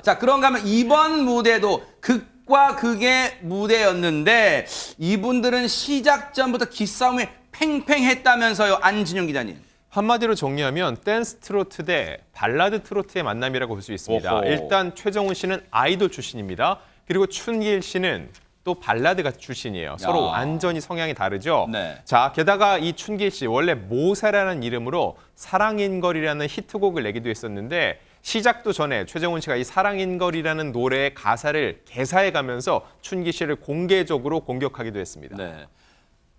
자, 그런가 하면 이번 무대도 극과 극의 무대였는데 이분들은 시작 전부터 기싸움이 팽팽했다면서요, 안진용 기자님. 한마디로 정리하면 댄스 트로트 대 발라드 트로트의 만남이라고 볼 수 있습니다. 오호. 일단 최정훈 씨는 아이돌 출신입니다. 그리고 춘길 씨는 또 발라드가 출신이에요. 서로 완전히 성향이 다르죠. 네. 자, 게다가 이 춘길 씨 원래 모세라는 이름으로 사랑인걸이라는 히트곡을 내기도 했었는데 시작도 전에 최정훈 씨가 이 사랑인걸이라는 노래의 가사를 개사해가면서 춘길 씨를 공개적으로 공격하기도 했습니다. 네.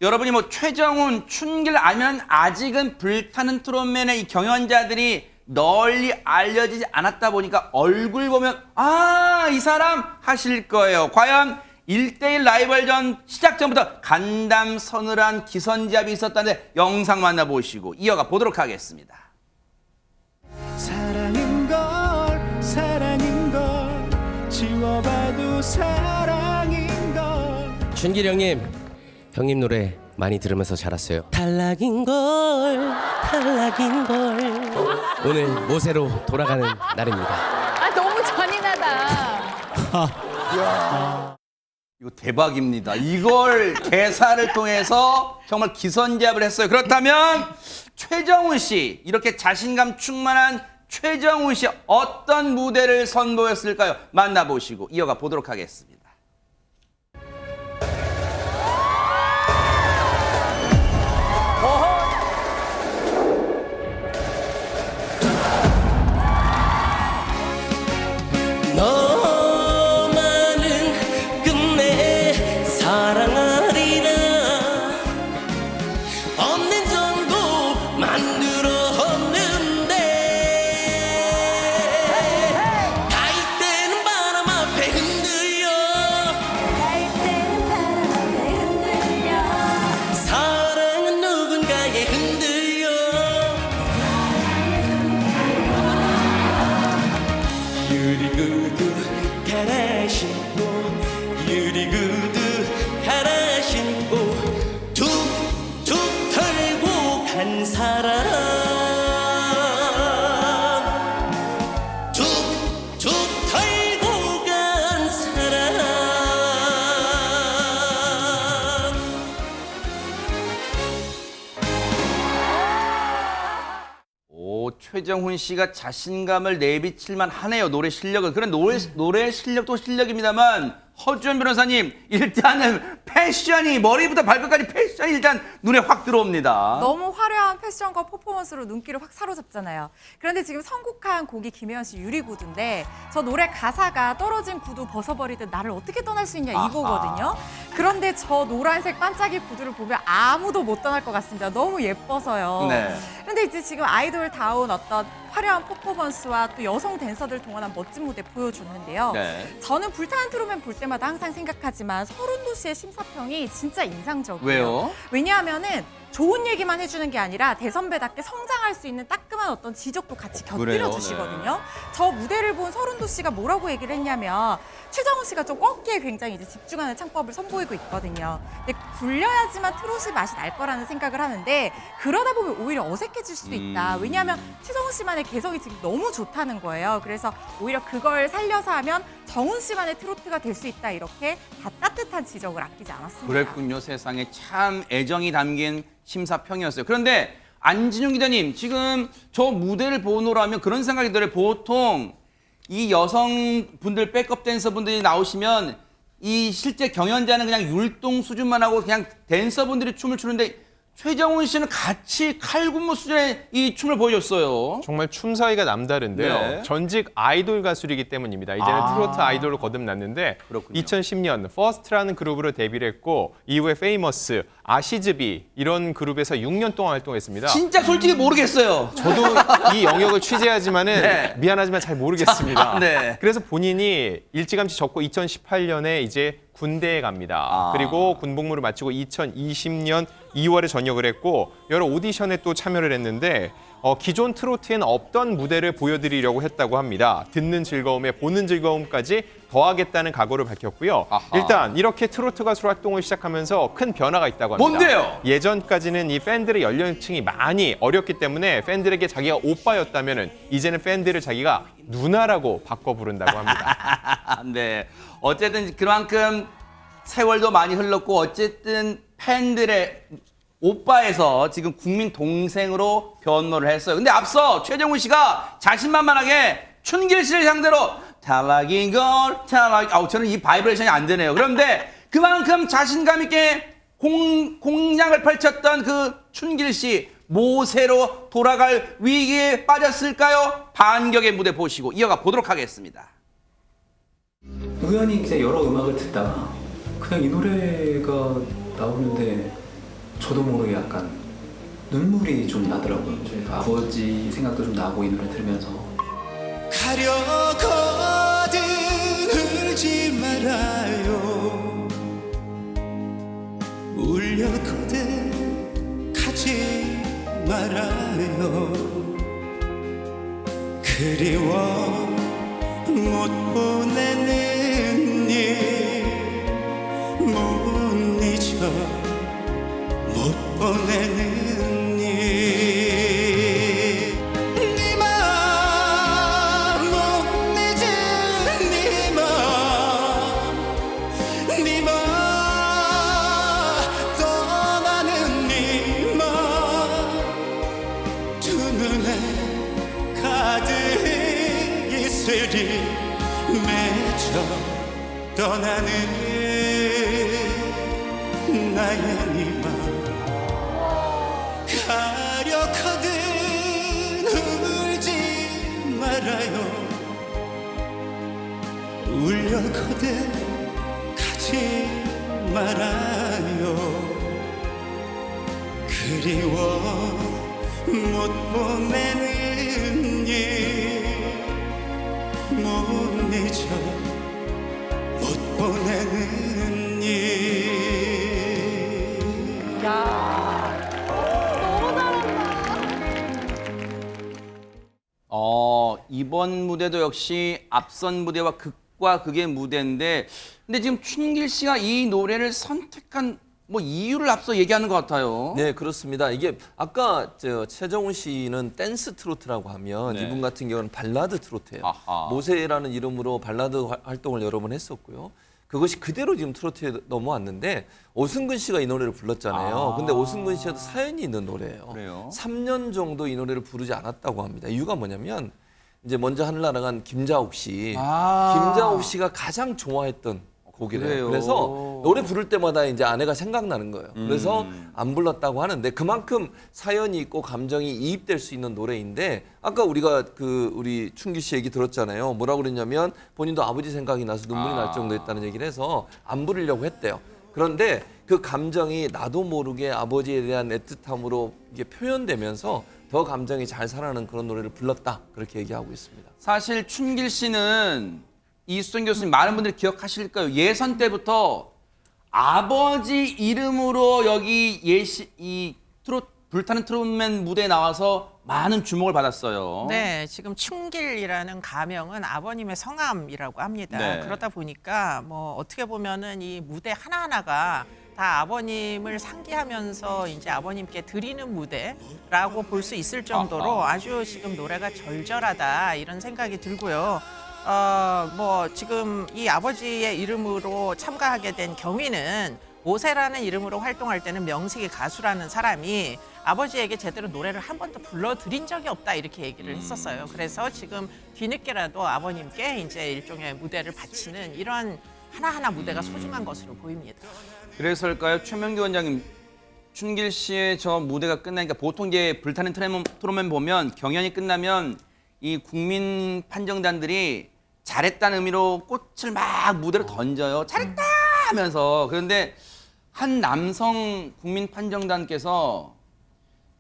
여러분이 뭐 최정훈, 춘길 알면 아직은 불타는 트롯맨의 이 경연자들이 널리 알려지지 않았다 보니까 얼굴 보면 아, 이 사람 하실 거예요. 과연 1대1 라이벌전 시작 전부터 간담 서늘한 기선제압이 있었다는데 영상 만나보시고 이어가 보도록 하겠습니다. 사랑인 걸 지워봐도 사랑인 걸. 춘길 형님 노래 많이 들으면서 자랐어요. 탈락인 걸 오늘 모세로 돌아가는 날입니다. 아, 너무 잔인하다. 이거 대박입니다. 이걸 개사를 통해서 정말 기선제압을 했어요. 그렇다면 최정훈 씨, 이렇게 자신감 충만한 최정훈 씨 어떤 무대를 선보였을까요? 만나보시고 이어가 보도록 하겠습니다. 너만은 끝내 사랑하리라 없는 정도 만들었는데 갈 때는 바람 앞에 흔들려 사랑은 누군가에 흔들려 유리구두 갈아 신고 유리구두 갈아 신고 툭툭 털고 간 사람 툭툭 털고 간 사람 오, 최정훈 씨가 자신감을 내비칠만 하네요. 노래 실력은. 그런 노래 실력도 실력입니다만 허주연 변호사님, 일단은 패션이 머리부터 발끝까지 패션이 일단 눈에 확 들어옵니다. 너무 화려한 패션과 퍼포먼스로 눈길을 확 사로잡잖아요. 그런데 지금 선곡한 곡이 김혜연 씨 유리구두인데 저 노래 가사가 떨어진 구두 벗어버리듯 나를 어떻게 떠날 수 있냐 이거거든요. 그런데 저 노란색 반짝이 구두를 보면 아무도 못 떠날 것 같습니다. 너무 예뻐서요. 네. 그런데 이제 지금 아이돌다운 어떤 화려한 퍼포먼스와 또 여성 댄서들 동원한 멋진 무대 보여주는데요. 네. 저는 불타는 트롯맨 볼 때마다 항상 생각하지만 서른도 씨의 심사평이 진짜 인상적이에요. 왜요? 왜냐하면은 좋은 얘기만 해주는 게 아니라 대선배답게 성장할 수 있는 따끔한 어떤 지적도 같이 곁들여 그래요? 주시거든요. 저 무대를 본 서른도 씨가 뭐라고 얘기를 했냐면 최정훈 씨가 좀 꺾기에 굉장히 이제 집중하는 창법을 선보이고 있거든요. 근데 굴려야지만 트롯이 맛이 날 거라는 생각을 하는데 그러다 보면 오히려 어색해질 수도 있다. 왜냐하면 최정훈 씨만의 개성이 지금 너무 좋다는 거예요. 그래서 오히려 그걸 살려서 하면 정훈 씨만의 트로트가 될 수 있다. 이렇게 다 따뜻한 지적을 아끼지 않았습니다. 그랬군요. 세상에 참 애정이 담긴 심사평이었어요. 그런데 안진용 기자님, 지금 저 무대를 보노라면 그런 생각이 들어요. 보통 이 여성분들, 백업 댄서분들이 나오시면 이 실제 경연자는 그냥 율동 수준만 하고 그냥 댄서분들이 춤을 추는데 최정훈 씨는 같이 칼군무 수준의 이 춤을 보여줬어요. 정말 춤 사이가 남다른데요. 네. 전직 아이돌 가수이기 때문입니다. 이제는 트로트 아이돌로 거듭났는데 그렇군요. 2010년 퍼스트라는 그룹으로 데뷔를 했고 이후에 페이머스, 아시즈비 이런 그룹에서 6년 동안 활동했습니다. 진짜 솔직히 모르겠어요. 저도 이 영역을 취재하지만은 네. 미안하지만 잘 모르겠습니다. 네. 그래서 본인이 일찌감치 접고 2018년에 이제 군대에 갑니다. 그리고 군복무를 마치고 2020년 2월에 전역을 했고 여러 오디션에 또 참여를 했는데 기존 트로트엔 없던 무대를 보여드리려고 했다고 합니다. 듣는 즐거움에 보는 즐거움까지 더하겠다는 각오를 밝혔고요. 아하. 일단 이렇게 트로트 가수 활동을 시작하면서 큰 변화가 있다고 합니다. 뭔데요? 예전까지는 이 팬들의 연령층이 많이 어렸기 때문에 팬들에게 자기가 오빠였다면은 이제는 팬들을 자기가 누나라고 바꿔 부른다고 합니다. 네. 어쨌든 그만큼 세월도 많이 흘렀고 어쨌든 팬들의 오빠에서 지금 국민 동생으로 변모를 했어요. 근데 앞서 최정훈 씨가 자신만만하게 춘길 씨를 상대로 탈락인 걸 탈락. 저는 이 바이브레이션이 안 되네요. 그런데 그만큼 자신감 있게 공략을 펼쳤던 그 춘길 씨 모세로 돌아갈 위기에 빠졌을까요? 반격의 무대 보시고 이어가 보도록 하겠습니다. 우연히 그냥 여러 음악을 듣다가 그냥 이 노래가 나오는데 저도 모르게 약간 눈물이 좀 나더라고요. 저희 아버지 생각도 좀 나고 이 노래 들으면서 가려거든 울지 말아요 울려거든 가지 말아요 그리워 못 보내는 일 못 잊어 못 보내는 일 니마 못 잊은 니마 니마 떠나는 니마 두 눈에 가득 이슬이 맺혀 떠나는 나의 니마 가려거든 울지 말아요 울려거든 가지 말아요 그리워 못 보내는 일 못 잊어 못 보내는 일 이번 무대도 역시 앞선 무대와 극과 극의 무대인데, 근데 지금 춘길 씨가 이 노래를 선택한 뭐 이유를 앞서 얘기하는 것 같아요. 네, 그렇습니다. 이게 아까 최정훈 씨는 댄스 트로트라고 하면 네. 이분 같은 경우는 발라드 트로트예요. 아하. 모세라는 이름으로 발라드 활동을 여러 번 했었고요. 그것이 그대로 지금 트로트에 넘어왔는데 오승근 씨가 이 노래를 불렀잖아요. 근데 오승근 씨도 사연이 있는 노래예요. 그래요? 3년 정도 이 노래를 부르지 않았다고 합니다. 이유가 뭐냐면 이제 먼저 하늘나라간 김자옥 씨. 김자옥 씨가 가장 좋아했던 곡이래요. 그래요? 그래서 노래 부를 때마다 이제 아내가 생각나는 거예요. 그래서 안 불렀다고 하는데 그만큼 사연이 있고 감정이 이입될 수 있는 노래인데 아까 우리가 우리 춘기 씨 얘기 들었잖아요. 뭐라고 그랬냐면 본인도 아버지 생각이 나서 눈물이 날 정도였다는 얘기를 해서 안 부르려고 했대요. 그런데 그 감정이 나도 모르게 아버지에 대한 애틋함으로 이게 표현되면서 더 감정이 잘 살아나는 그런 노래를 불렀다. 그렇게 얘기하고 있습니다. 사실 춘길 씨는 이수정 교수님 많은 분들이 기억하실 거예요. 예선 때부터 아버지 이름으로 여기 이 불타는 트롯맨 무대에 나와서 많은 주목을 받았어요. 네, 지금 춘길이라는 가명은 아버님의 성함이라고 합니다. 네. 그러다 보니까 뭐 어떻게 보면은 이 무대 하나하나가 다 아버님을 상기하면서 이제 아버님께 드리는 무대라고 볼 수 있을 정도로 아주 지금 노래가 절절하다 이런 생각이 들고요. 뭐 지금 이 아버지의 이름으로 참가하게 된 경위는 모세라는 이름으로 활동할 때는 명식이 가수라는 사람이 아버지에게 제대로 노래를 한 번도 불러드린 적이 없다 이렇게 얘기를 했었어요. 그래서 지금 뒤늦게라도 아버님께 이제 일종의 무대를 바치는 이런 하나하나 무대가 소중한 것으로 보입니다. 그래서일까요? 최명기 원장님, 춘길 씨의 저 무대가 끝나니까 보통 이제 불타는 트롯맨 보면 경연이 끝나면 이 국민 판정단들이 잘했다는 의미로 꽃을 막 무대로 던져요. 잘했다 하면서. 그런데 한 남성 국민 판정단께서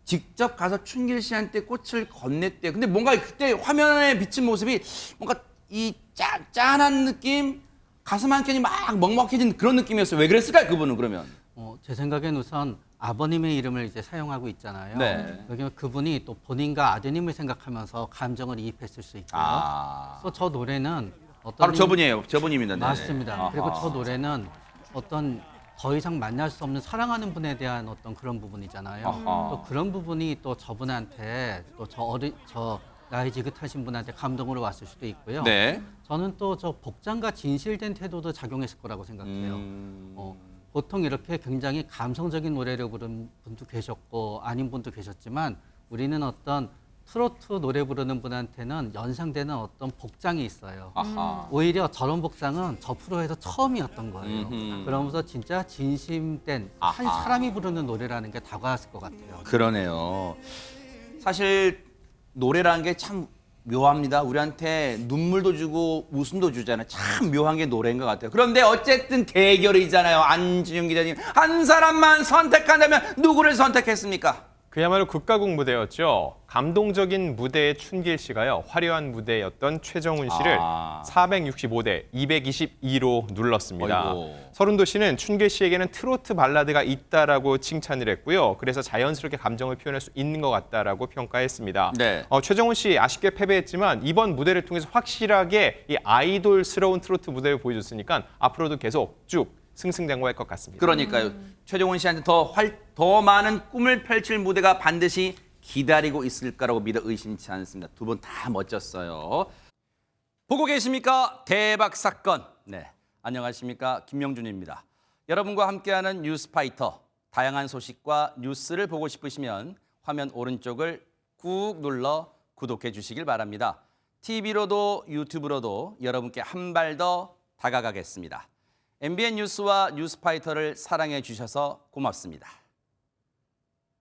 직접 가서 춘길 씨한테 꽃을 건넸대요. 근데 뭔가 그때 화면에 비친 모습이 뭔가 이 짠한 느낌, 가슴 한 켠이 막 먹먹해진 그런 느낌이었어요. 왜 그랬을까요, 그분은 그러면? 제 생각엔 우선 아버님의 이름을 이제 사용하고 있잖아요. 네. 여기는 그분이 또 본인과 아드님을 생각하면서 감정을 이입했을 수 있고요. 아. 그래서 저 노래는 어떤 바로 저분이에요. 저분입니다. 네. 맞습니다. 아하. 그리고 저 노래는 어떤 더 이상 만날 수 없는 사랑하는 분에 대한 어떤 그런 부분이잖아요. 아하. 또 그런 부분이 또 저분한테 또 저 나이 지긋하신 분한테 감동으로 왔을 수도 있고요. 네. 저는 또 저 복장과 진실된 태도도 작용했을 거라고 생각해요. 보통 이렇게 굉장히 감성적인 노래를 부르는 분도 계셨고 아닌 분도 계셨지만 우리는 어떤 트로트 노래 부르는 분한테는 연상되는 어떤 복장이 있어요. 아하. 오히려 저런 복장은 저 프로에서 처음이었던 거예요. 음흠. 그러면서 진짜 진심된 한 아하. 사람이 부르는 노래라는 게 다가왔을 것 같아요. 그러네요. 사실 노래라는 게 참 묘합니다. 우리한테 눈물도 주고 웃음도 주잖아요. 참 묘한 게 노래인 것 같아요. 그런데 어쨌든 대결이잖아요. 안진용 기자님. 한 사람만 선택한다면 누구를 선택했습니까? 그야말로 국가국 무대였죠. 감동적인 무대의 춘길 씨가요. 화려한 무대였던 최정훈 씨를 아. 465대 222로 눌렀습니다. 어이구. 서른도 씨는 춘길 씨에게는 트로트 발라드가 있다라고 칭찬을 했고요. 그래서 자연스럽게 감정을 표현할 수 있는 것 같다라고 평가했습니다. 네. 최정훈 씨 아쉽게 패배했지만 이번 무대를 통해서 확실하게 이 아이돌스러운 트로트 무대를 보여줬으니까 앞으로도 계속 쭉 승승장구할 것 같습니다. 그러니까요. 최종훈 씨한테 더 많은 꿈을 펼칠 무대가 반드시 기다리고 있을 거라고 믿어 의심치 않습니다. 두 분 다 멋졌어요. 보고 계십니까? 대박 사건. 네, 안녕하십니까? 김명준입니다. 여러분과 함께하는 뉴스파이터. 다양한 소식과 뉴스를 보고 싶으시면 화면 오른쪽을 꾹 눌러 구독해 주시길 바랍니다. TV로도 유튜브로도 여러분께 한 발 더 다가가겠습니다. MBN 뉴스와 뉴스파이터를 사랑해 주셔서 고맙습니다.